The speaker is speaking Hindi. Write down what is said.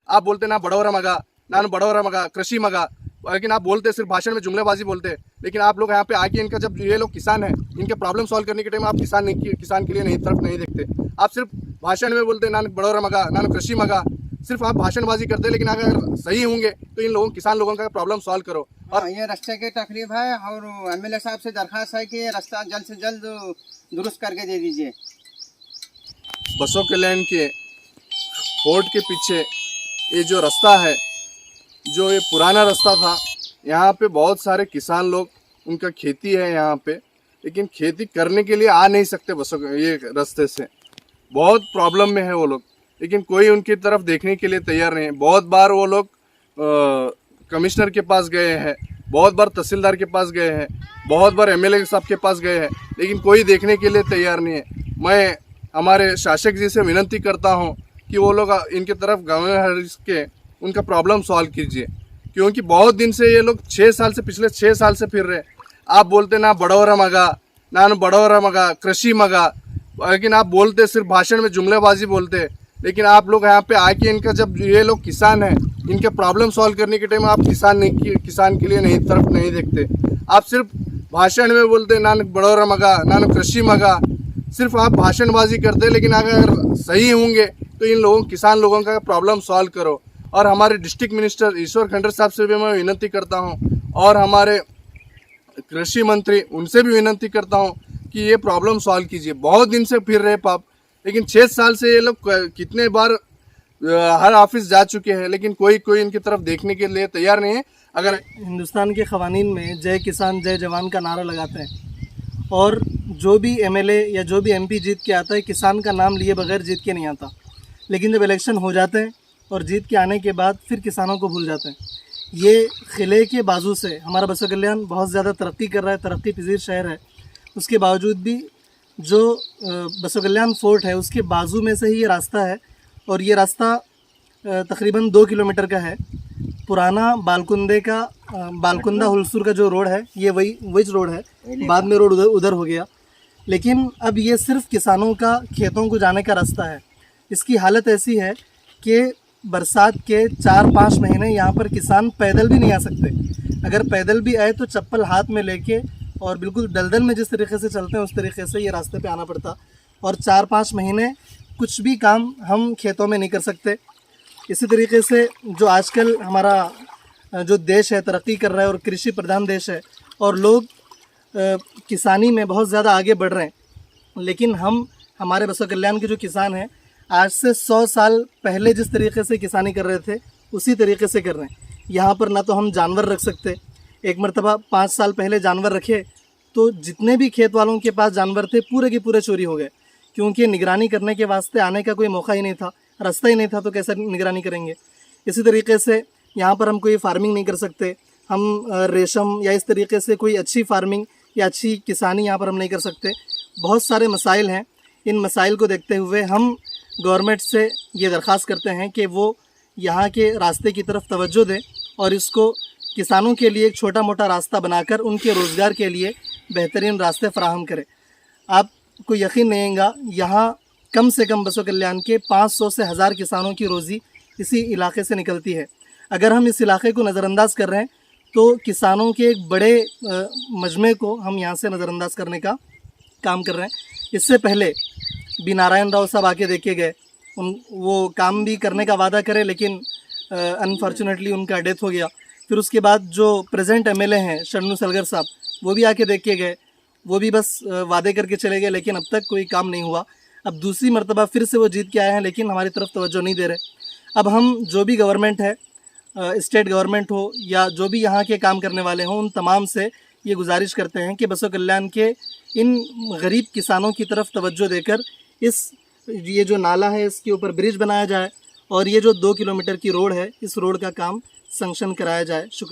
आप बोलते ना बड़ौरा मगा, ना बड़ौरा मगा, कृषि मगा, लेकिन आप बोलते सिर्फ भाषण में जुमलेबाजी बोलते। लेकिन आप लोग यहाँ पे आके इनका, जब ये लोग किसान हैं, इनके प्रॉब्लम सॉल्व करने के टाइम आप किसान के लिए नहीं तरफ नहीं देखते। आप सिर्फ भाषण में बोलते ना बड़ौरा मगा, ना कृषि मगा, सिर्फ आप भाषणबाजी करते हैं। लेकिन अगर सही होंगे तो इन लोगों, किसान लोगों का प्रॉब्लम सॉल्व करो। और ये रास्ते की तकलीफ है और एमएलए साहब से दरखास्त है कि ये रास्ता जल्द से जल्द दुरुस्त करके दे दीजिए। बसों कल्याण के फोर्ट के पीछे ये जो रास्ता है, जो ये पुराना रास्ता था, यहाँ पे बहुत सारे किसान लोग, उनका खेती है यहाँ पे, लेकिन खेती करने के लिए आ नहीं सकते बसों ये रास्ते से। बहुत प्रॉब्लम में है वो लोग, लेकिन कोई उनकी तरफ देखने के लिए तैयार नहीं है। बहुत बार वो लोग कमिश्नर के पास गए हैं, बहुत बार तहसीलदार के पास गए हैं, बहुत बार एमएलए साहब के पास गए हैं, लेकिन कोई देखने के लिए तैयार नहीं है। मैं हमारे शासक जी से विनती करता हूं कि वो लोग इनके तरफ गवर्नर के उनका प्रॉब्लम सॉल्व कीजिए, क्योंकि बहुत दिन से ये लोग पिछले 6 साल से फिर रहे। आप बोलते ना बड़ौरा मगा, ना बड़ौरा मगा, कृषि मगा, लेकिन आप बोलते सिर्फ भाषण में जुमलेबाजी बोलते। लेकिन आप लोग यहाँ पे आके इनका, जब ये लोग किसान हैं, इनके प्रॉब्लम सॉल्व करने के टाइम आप किसान के लिए नहीं तरफ नहीं देखते। आप सिर्फ भाषण में बोलते ना बड़ौरा मगा, ना कृषि मगा, सिर्फ आप भाषणबाजी करते। लेकिन अगर सही होंगे तो इन लोगों, किसान लोगों का प्रॉब्लम सॉल्व करो। और हमारे डिस्ट्रिक्ट मिनिस्टर ईश्वर खंडर साहब से भी मैं विनती करता हूँ, और हमारे कृषि मंत्री, उनसे भी विनती करता हूँ कि ये प्रॉब्लम सॉल्व कीजिए। बहुत दिन से फिर रहे पाप, लेकिन 6 साल से ये लोग कितने बार हर ऑफिस जा चुके हैं, लेकिन कोई इनकी तरफ देखने के लिए तैयार नहीं है। अगर हिंदुस्तान के क़वानीन में जय किसान जय जवान का नारा लगाते हैं, और जो भी एमएलए या जो भी एमपी जीत के आता है, किसान का नाम लिए बगैर जीत के नहीं आता। लेकिन जब इलेक्शन हो जाते हैं और जीत के आने के बाद फिर किसानों को भूल जाते हैं। ये किले के बाजू से हमारा बसों कल्याण बहुत ज़्यादा तरक्की कर रहा है, तरक्की पजीर शहर है। उसके बावजूद भी जो बसों कल्याण फोर्ट है, उसके बाजू में से ही ये रास्ता है, और ये रास्ता तकरीबन 2 किलोमीटर का है। पुराना बालकुंदा हुलसूर का जो रोड है, ये वही रोड है। बाद में रोड उधर हो गया, लेकिन अब ये सिर्फ किसानों का खेतों को जाने का रास्ता है। इसकी हालत ऐसी है कि बरसात के 4-5 महीने यहाँ पर किसान पैदल भी नहीं आ सकते। अगर पैदल भी आए तो चप्पल हाथ में लेके, और बिल्कुल दलदल में जिस तरीके से चलते हैं उस तरीके से ये रास्ते पे आना पड़ता। और 4-5 महीने कुछ भी काम हम खेतों में नहीं कर सकते। इसी तरीके से जो आजकल हमारा जो देश है तरक्की कर रहा है और कृषि प्रधान देश है, और लोग किसानी में बहुत ज़्यादा आगे बढ़ रहे हैं, लेकिन हमारे बसों कल्याण के जो किसान हैं, आज से 100 साल पहले जिस तरीके से किसानी कर रहे थे उसी तरीके से कर रहे हैं। यहाँ पर ना तो हम जानवर रख सकते। एक मरतबा 5 साल पहले जानवर रखे तो जितने भी खेत वालों के पास जानवर थे पूरे के पूरे चोरी हो गए, क्योंकि निगरानी करने के वास्ते आने का कोई मौका ही नहीं था, रास्ता ही नहीं था, तो कैसे निगरानी करेंगे। इसी तरीके से यहाँ पर हम कोई फार्मिंग नहीं कर सकते। हम रेशम या इस तरीके से कोई अच्छी फार्मिंग या अच्छी किसानी यहाँ पर हम नहीं कर सकते। बहुत सारे मसाइल हैं। इन मसाइल को देखते हुए हम गवर्नमेंट से ये दरख्वास्त करते हैं कि वो यहाँ के रास्ते की तरफ तवज्जो दें और इसको किसानों के लिए एक छोटा मोटा रास्ता बनाकर उनके रोज़गार के लिए बेहतरीन रास्ते फराहम करें। आपको यकीन नहीं आएगा, यहाँ कम से कम बसों कल्याण के 500 से 1000 किसानों की रोज़ी इसी इलाके से निकलती है। अगर हम इस इलाके को नज़रअंदाज कर रहे हैं तो किसानों के एक बड़े मजमे को हम यहाँ से नज़रअंदाज करने का काम कर रहे हैं। इससे पहले बी नारायण राव साहब आके देखे गए, वो काम भी करने का वादा करे, लेकिन अनफॉर्चुनेटली उनका डेथ हो गया। फिर उसके बाद जो प्रेजेंट एमएलए हैं शरणू सलगर साहब, वो भी आके देख के गए, वो भी बस वादे करके चले गए, लेकिन अब तक कोई काम नहीं हुआ। अब दूसरी मर्तबा फिर से वो जीत के आए हैं, लेकिन हमारी तरफ तवज्जो नहीं दे रहे। अब हम जो भी गवर्नमेंट है, स्टेट गवर्नमेंट हो या जो भी यहाँ के काम करने वाले हों, उन तमाम से ये गुजारिश करते हैं कि बसों कल्याण के इन गरीब किसानों की तरफ तवज्जो देकर ये जो नाला है इसके ऊपर ब्रिज बनाया जाए, और ये जो 2 किलोमीटर की रोड है, इस रोड का काम सैंक्शन कराया जाए। शुक्रिया।